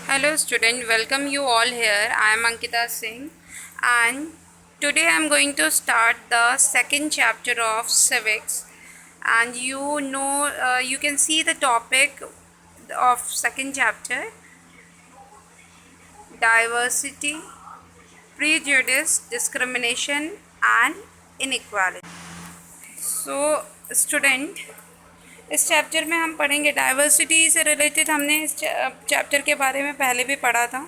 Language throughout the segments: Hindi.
Hello student, welcome you all here. I am Ankita Singh and today I am going to start the second chapter of civics, and you can see the topic of second chapter: diversity, prejudice, discrimination and inequality. So student, इस चैप्टर में हम पढ़ेंगे डाइवर्सिटी से रिलेटेड। हमने इस चैप्टर के बारे में पहले भी पढ़ा था,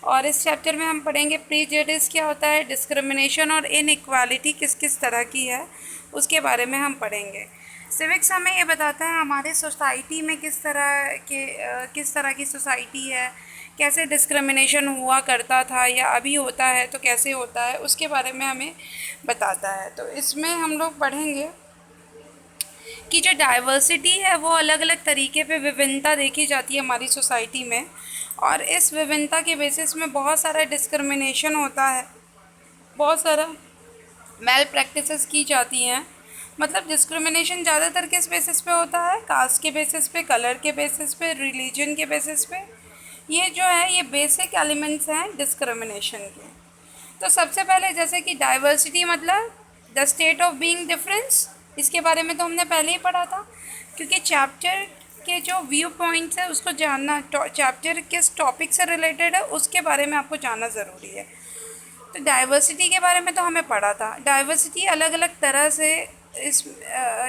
और इस चैप्टर में हम पढ़ेंगे प्रीजुडिस क्या होता है, डिस्क्रिमिनेशन और इनइक्वालिटी किस किस तरह की है उसके बारे में हम पढ़ेंगे। सिविक्स हमें ये बताता है हमारे सोसाइटी में किस तरह की सोसाइटी है, कैसे डिस्क्रिमिनेशन हुआ करता था या अभी होता है तो कैसे होता है, उसके बारे में हमें बताता है। तो इसमें हम लोग पढ़ेंगे कि जो डाइवर्सिटी है वो अलग अलग तरीके पे विभिन्नता देखी जाती है हमारी सोसाइटी में, और इस विभिन्नता के बेसिस में बहुत सारा डिस्क्रिमिनेशन होता है, बहुत सारा मेल प्रैक्टिसेस की जाती हैं। मतलब डिस्क्रिमिनेशन ज़्यादातर किस बेसिस पे होता है? कास्ट के बेसिस पे, कलर के बेसिस पे, रिलीजन के बेसिस पे। ये जो है ये बेसिक एलिमेंट्स हैं डिस्क्रिमिनेशन के। तो सबसे पहले जैसे कि डाइवर्सिटी मतलब the state of being difference, इसके बारे में तो हमने पहले ही पढ़ा था, क्योंकि चैप्टर के जो व्यू पॉइंट्स है उसको जानना, चैप्टर किस टॉपिक से रिलेटेड है उसके बारे में आपको जानना ज़रूरी है। तो डाइवर्सिटी के बारे में तो हमें पढ़ा था। डाइवर्सिटी अलग अलग तरह से, इस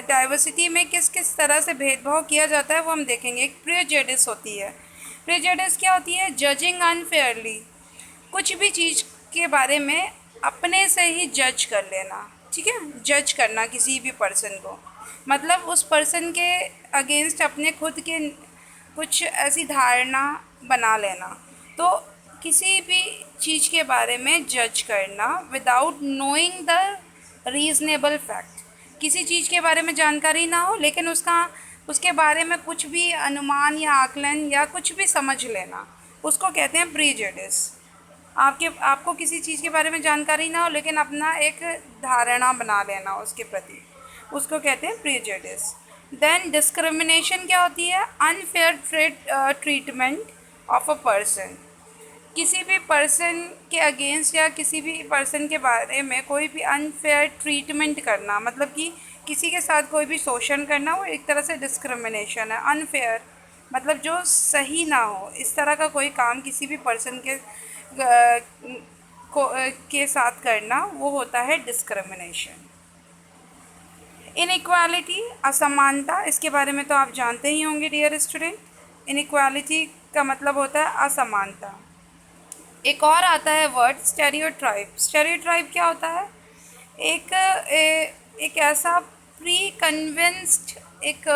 डाइवर्सिटी में किस किस तरह से भेदभाव किया जाता है वो हम देखेंगे। एक प्रेजुडिस होती है। प्रेजुडिस क्या होती है? जजिंग अनफेयरली, कुछ भी चीज़ के बारे में अपने से ही जज कर लेना, ठीक है? जज करना किसी भी पर्सन को, मतलब उस पर्सन के अगेंस्ट अपने खुद के कुछ ऐसी धारणा बना लेना। तो किसी भी चीज़ के बारे में जज करना without knowing the reasonable fact, किसी चीज़ के बारे में जानकारी ना हो लेकिन उसके बारे में कुछ भी अनुमान या आकलन या कुछ भी समझ लेना, उसको कहते हैं प्रीजुडिस। आपको किसी चीज़ के बारे में जानकारी ना हो लेकिन अपना एक धारणा बना लेना उसके प्रति, उसको कहते हैं प्रीजुडिस। देन डिस्क्रिमिनेशन क्या होती है? Unfair treatment of a person, किसी भी पर्सन के अगेंस्ट या किसी भी पर्सन के बारे में कोई भी अनफेयर ट्रीटमेंट करना, मतलब कि किसी के साथ कोई भी शोषण करना, वो एक तरह से डिस्क्रिमिनेशन है। अनफेयर मतलब जो सही ना हो, इस तरह का कोई काम किसी भी पर्सन के साथ करना, वो होता है डिस्क्रिमिनेशन। इनइक्वालिटी, असमानता, इसके बारे में तो आप जानते ही होंगे डियर स्टूडेंट। इनइक्वालिटी का मतलब होता है असमानता। एक और आता है वर्ड स्टेरियोटाइप। स्टेरियोटाइप क्या होता है? एक ऐसा प्री कन्विंस्ड एक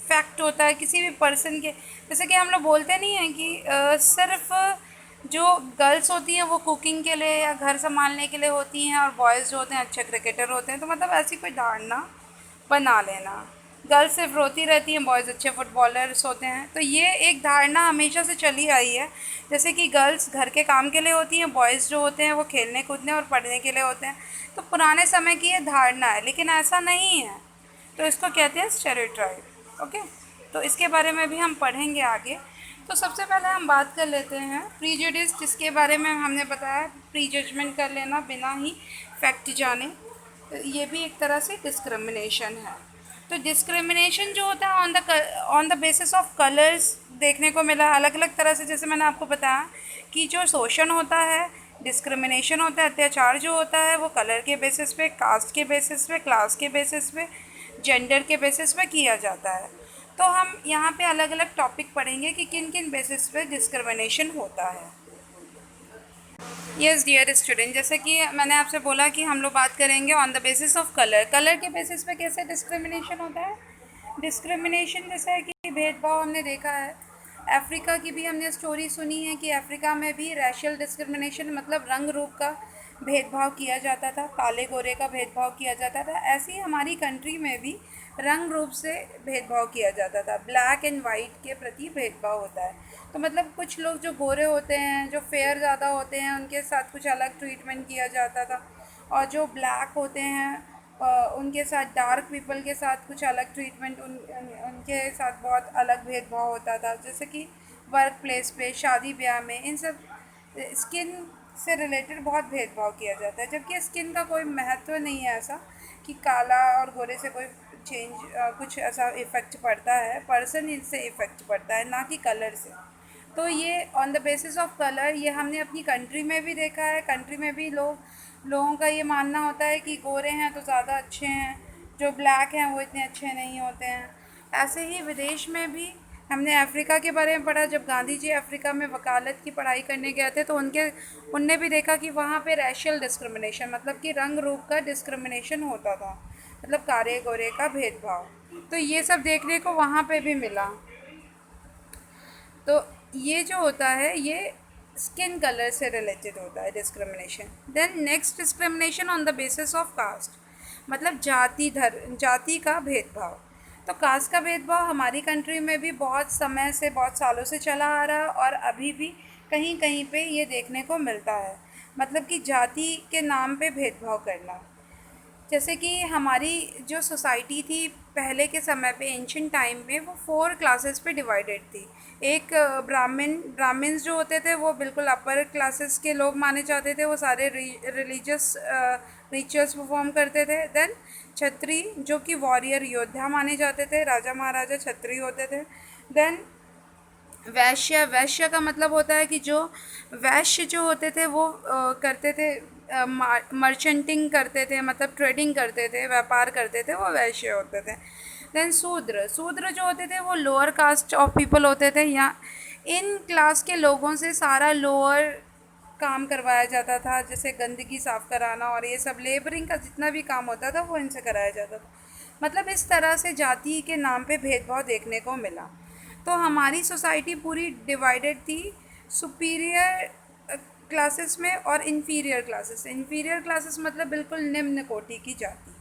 फैक्ट होता है किसी भी पर्सन के। जैसे कि हम लोग बोलते नहीं हैं कि सिर्फ जो गर्ल्स होती हैं वो कुकिंग के लिए या घर संभालने के लिए होती हैं, और बॉयज़ जो होते हैं अच्छे क्रिकेटर होते हैं। तो मतलब ऐसी कोई धारणा बना लेना, गर्ल्स सिर्फ रोती रहती हैं, बॉयज़ अच्छे फुटबॉलर्स होते हैं। तो ये एक धारणा हमेशा से चली आई है, जैसे कि गर्ल्स घर के काम के लिए होती हैं, बॉयज़ जो होते हैं वो खेलने कूदने और पढ़ने के लिए होते हैं। तो पुराने समय की ये धारणा है, लेकिन ऐसा नहीं है। तो इसको कहते हैं स्टेरियोटाइप। ओके, तो इसके बारे में भी हम पढ़ेंगे आगे। तो सबसे पहले हम बात कर लेते हैं प्रीजुडिस, जिसके बारे में हमने बताया प्री जजमेंट कर लेना बिना ही फैक्ट जाने। तो ये भी एक तरह से डिस्क्रिमिनेशन है। तो डिस्क्रिमिनेशन जो होता है on the basis of colours देखने को मिला अलग अलग तरह से। जैसे मैंने आपको बताया कि जो शोषण होता है, डिस्क्रिमिनेशन होता है, अत्याचार जो होता है वो कलर के बेसिस पे, कास्ट के बेसिस पे, क्लास के बेसिस पे, जेंडर के बेसिस पे किया जाता है। तो हम यहाँ पे अलग अलग टॉपिक पढ़ेंगे कि किन किन बेसिस पे डिस्क्रिमिनेशन होता है। यस डियर स्टूडेंट, जैसे कि मैंने आपसे बोला कि हम लोग बात करेंगे on the basis of colour. Colour के बेसिस पे कैसे डिस्क्रिमिनेशन होता है? डिस्क्रिमिनेशन जैसे है कि भेदभाव हमने देखा है। अफ्रीका की भी हमने स्टोरी सुनी है कि अफ्रीका में भी रैशियल डिस्क्रिमिनेशन मतलब रंग रूप का भेदभाव किया जाता था, काले गोरे का भेदभाव किया जाता था। ऐसे ही हमारी कंट्री में भी रंग रूप से भेदभाव किया जाता था, ब्लैक एंड वाइट के प्रति भेदभाव होता है। तो मतलब कुछ लोग जो गोरे होते हैं, जो फेयर ज़्यादा होते हैं, उनके साथ कुछ अलग ट्रीटमेंट किया जाता था, और जो ब्लैक होते हैं उनके साथ, डार्क पीपल के साथ कुछ अलग ट्रीटमेंट, उनके साथ बहुत अलग भेदभाव होता था। जैसे कि वर्क प्लेस पे, शादी ब्याह में, इन सब स्किन से रिलेटेड बहुत भेदभाव किया जाता है, जबकि स्किन का कोई महत्व नहीं है ऐसा कि काला और गोरे से कोई चेंज कुछ ऐसा इफ़ेक्ट पड़ता है। पर्सन इससे इफ़ेक्ट पड़ता है, ना कि कलर से। तो ये on the basis of colour, ये हमने अपनी कंट्री में भी देखा है। कंट्री में भी लोगों का ये मानना होता है कि गोरे हैं तो ज़्यादा अच्छे हैं, जो ब्लैक हैं वो इतने अच्छे नहीं होते हैं। ऐसे ही विदेश में भी हमने अफ्रीका के बारे में पढ़ा। जब गांधी जी अफ्रीका में वकालत की पढ़ाई करने गए थे तो उनने भी देखा कि वहाँ पे रैशियल डिस्क्रिमिनेशन, मतलब कि रंग रूप का डिस्क्रिमिनेशन होता था, मतलब काले गोरे का भेदभाव। तो ये सब देखने को वहाँ पे भी मिला। तो ये जो होता है ये स्किन कलर से रिलेटेड होता है discrimination. Then next, discrimination on the basis of caste, मतलब जाति का भेदभाव। तो कास्ट का भेदभाव हमारी कंट्री में भी बहुत समय से, बहुत सालों से चला आ रहा है और अभी भी कहीं कहीं पे ये देखने को मिलता है, मतलब कि जाति के नाम पे भेदभाव करना। जैसे कि हमारी जो सोसाइटी थी पहले के समय पे, एंशिएंट टाइम में, वो 4 क्लासेस पे डिवाइडेड थी। एक ब्राह्मण्स जो होते थे वो बिल्कुल अपर क्लासेस के लोग माने जाते थे, वो सारे रिलीजियस रिचुअल्स परफॉर्म करते थे। देन क्षत्रिय, जो कि वॉरियर योद्धा माने जाते थे, राजा महाराजा क्षत्रिय होते थे। देन वैश्य का मतलब होता है कि जो वैश्य जो होते थे वो करते थे, मर्चेंटिंग करते थे, मतलब ट्रेडिंग करते थे, व्यापार करते थे, वो वैश्य होते थे। देन शूद्र जो होते थे वो लोअर कास्ट ऑफ पीपल होते थे। या इन क्लास के लोगों से सारा लोअर काम करवाया जाता था, जैसे गंदगी साफ़ कराना और ये सब लेबरिंग का जितना भी काम होता था वो इनसे कराया जाता था। मतलब इस तरह से जाति के नाम पे भेदभाव देखने को मिला। तो हमारी सोसाइटी पूरी डिवाइडेड थी सुपीरियर क्लासेस में और इन्फीरियर क्लासेस मतलब बिल्कुल निम्न कोटि की जाति।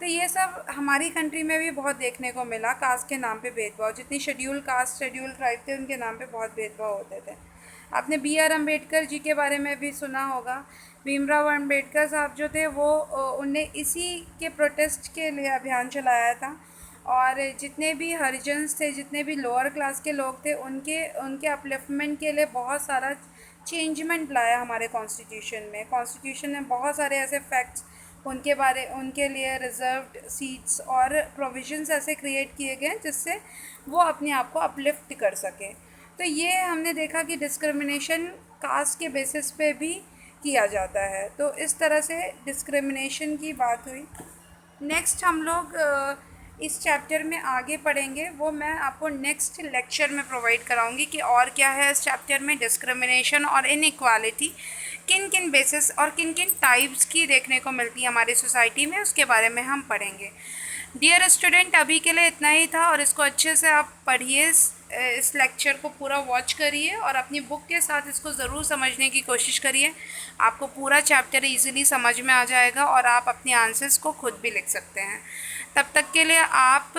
तो ये सब हमारी कंट्री में भी बहुत देखने को मिला, कास्ट के नाम पे भेदभाव। जितनी शेड्यूल कास्ट, शेड्यूल ट्राइब थे, उनके नाम पे बहुत भेदभाव होते थे। आपने BR अम्बेडकर जी के बारे में भी सुना होगा। भीमराव अम्बेडकर साहब जो थे वो उनने इसी के प्रोटेस्ट के लिए अभियान चलाया था, और जितने भी हरिजन्स थे, जितने भी लोअर क्लास के लोग थे, उनके अपलिफ्टमेंट के लिए बहुत सारा चेंजमेंट लाया हमारे कॉन्स्टिट्यूशन में। कॉन्स्टिट्यूशन में बहुत सारे ऐसे फैक्ट्स उनके लिए रिजर्व्ड सीट्स और प्रोविजंस ऐसे क्रिएट किए गए जिससे वो अपने आप को अपलिफ्ट कर सकें। तो ये हमने देखा कि डिस्क्रिमिनेशन कास्ट के बेसिस पे भी किया जाता है। तो इस तरह से डिस्क्रिमिनेशन की बात हुई। नेक्स्ट हम लोग इस चैप्टर में आगे पढ़ेंगे, वो मैं आपको नेक्स्ट लेक्चर में प्रोवाइड कराऊंगी कि और क्या है इस चैप्टर में। डिस्क्रिमिनेशन और इनइक्वालिटी किन किन बेसिस और किन किन टाइप्स की देखने को मिलती है हमारी सोसाइटी में, उसके बारे में हम पढ़ेंगे। डियर स्टूडेंट, अभी के लिए इतना ही था और इसको अच्छे से आप पढ़िए, इस लेक्चर को पूरा वॉच करिए और अपनी बुक के साथ इसको ज़रूर समझने की कोशिश करिए। आपको पूरा चैप्टर इजीली समझ में आ जाएगा और आप अपने आंसर्स को खुद भी लिख सकते हैं। तब तक के लिए आप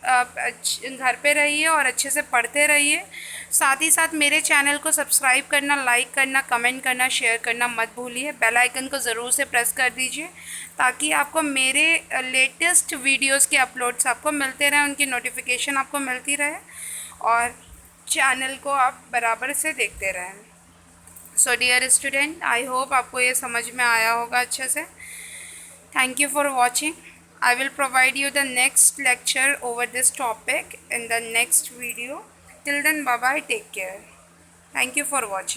घर पे रहिए और अच्छे से पढ़ते रहिए। साथ ही साथ मेरे चैनल को सब्सक्राइब करना, लाइक करना, कमेंट करना, शेयर करना मत भूलिए। बेल आइकन को ज़रूर से प्रेस कर दीजिए ताकि आपको मेरे लेटेस्ट वीडियोस के अपलोड्स आपको मिलते रहें, उनकी नोटिफिकेशन आपको मिलती रहे और चैनल को आप बराबर से देखते रहें। So dear student, I hope आपको ये समझ में आया होगा अच्छे से। Thank you for watching. I will provide you the next lecture over this topic in the next video. Till then, bye bye, take care. Thank you for watching.